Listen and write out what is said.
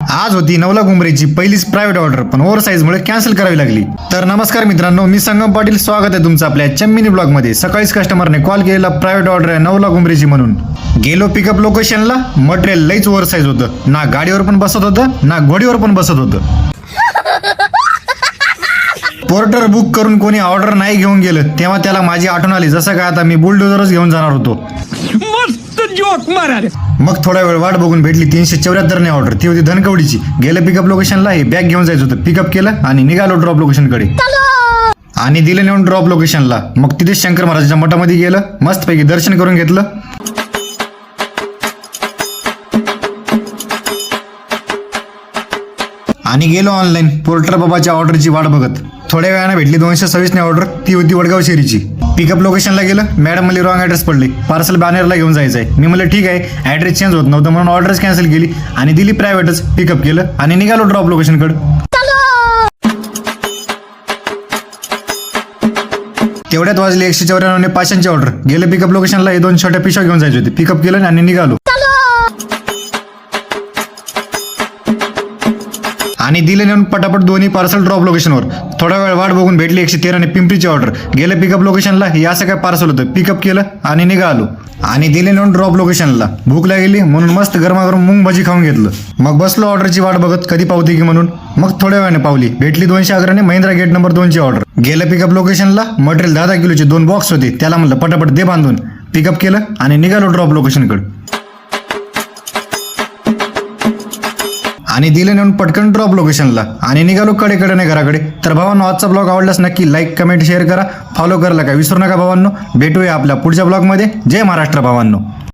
आज होती 9 लाख उमरेची पहिलीच प्रायव्हेट ऑर्डर, पण ओव्हर साईजमुळे कॅन्सल करावी लागली. तर नमस्कार मित्रांनो, मी संगम पाटील, स्वागत आहे तुमचं आपल्या चम्मिनी ब्लॉगमध्ये. सकाळीच कस्टमरने कॉल केलेला, प्रायव्हेट ऑर्डर आहे 9 लाख उमरेची म्हणून. गेलो पिकअप लोकेशनला, मटेरियल लईच ओव्हर साईज होतं. ना गाडीवर पण बसत होतं, ना घोडीवर पण बसत होतं. पोर्टर बुक करून कोणी ऑर्डर नाही घेऊन गेलं तेव्हा त्याला माझी आठवण आली, जसं काय आता मी बुलडोझरच घेऊन जाणार होतो. मग थोडा वेळ वाट बघून भेटली 374 ने ऑर्डर. ती होती धनकवडीची. गेलं पिकअप लोकेशनला, हे बॅग घेऊन जायचं होतं. पिकअप केलं आणि निघालो ड्रॉप लोकेशनकडे. आणि दिलं नेऊन ड्रॉप लोकेशनला. मग तिथे शंकर महाराजांच्या मठामध्ये गेलं, मस्तपैकी दर्शन करून घेतलं. आणि गेलो ऑनलाईन पोर्टर बाबाच्या ऑर्डरची वाट बघत. थोड्या वेळाने भेटली 226 ने ऑर्डर. ती होती वडगाव शेरीची. पिकअप लोकेशनला गेलं, मॅडम मला रॉंग ॲड्रेस पडली, पार्सल बॅनरला घेऊन जायचं आहे. मी म्हणलं ठीक आहे, ॲड्रेस चेंज होत नव्हतं म्हणून ऑर्डरच कॅन्सल केली आणि दिली प्रायव्हेटच. पिकअप केलं आणि निघालो ड्रॉप लोकेशनकडे. तेवढ्यात वाजले 194 ने 500ची ऑर्डर. गेलं पिकअप लोकेशनला, हे 2 छोट्या पिशव्या घेऊन जायचे होते. पिकअप केलं आणि निघालो. आणि दिले नेऊन पटापट दोन्ही पार्सल ड्रॉप लोकेशनवर. थोडा वेळ वाट बघून भेटली 113 ने पिंपरीची ऑर्डर. गेलं पिकअप लोकेशनला, हे असं काय पार्सल होतं. पिकअप केलं आणि निघालो. आणि दिले नेऊन ड्रॉप लोकेशनला. भूक लागली म्हणून मस्त गरमागरम मूग भाजी खाऊन घेतलं. मग बसलो ऑर्डरची वाट बघत, कधी पावते की म्हणून. मग थोड्या वेळाने पावली. भेटली 211 ने महिंद्रा गेट नंबर 2ची ऑर्डर. गेलं पिकअप लोकेशनला. मटेरियल 10 किलोचे 2 बॉक्स होते. त्याला म्हणलं पटापट दे बांधून. पिकअप केलं आणि निघालो ड्रॉप लोकेशनकडे. आणि दिले नेऊन पटकन ड्रॉप लोकेशनला आणि निघालो कडेकडेने घराकडे. तर भावांनो, आजचा ब्लॉग आवडल्यास नक्की लाईक, कमेंट, शेअर करा. फॉलो करायला काय विसरू नका भावांनो. भेटूया आपल्या पुढच्या ब्लॉगमध्ये. जय महाराष्ट्र भावांनो.